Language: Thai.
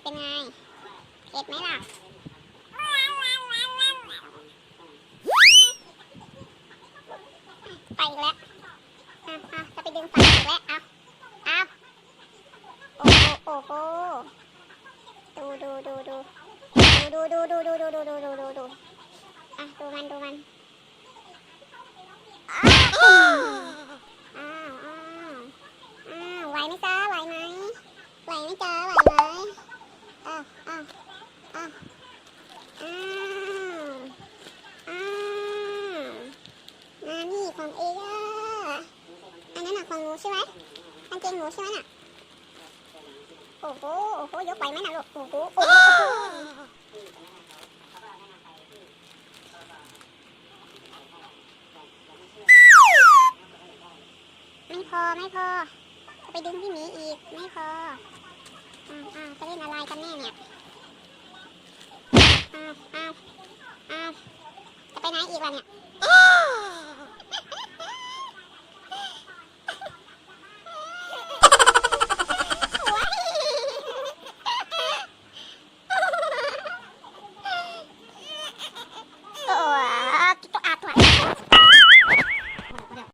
เป็นไงเข็ดไหมล่ะไปอีกแล้วจะไปดึงไฟอีกแล้วเอาโอ้โหดูดูมันดูมันไหวไหมจ๊ะไหวไหมจ๊ะไหวไหมอ้าวนี่ของเอย่าอันนั้นของหนูใช่ไหมกางเกงหนูใช่ไหมน่ะโอ้โหยกไหวไหมน่ะลูกโอ้โหไม่พอจะไปดึงพี่หมีอีกไม่พอจะเล่นอะไรกันแน่เนี่ยจะไปไหนอีกล่ะเนี่ย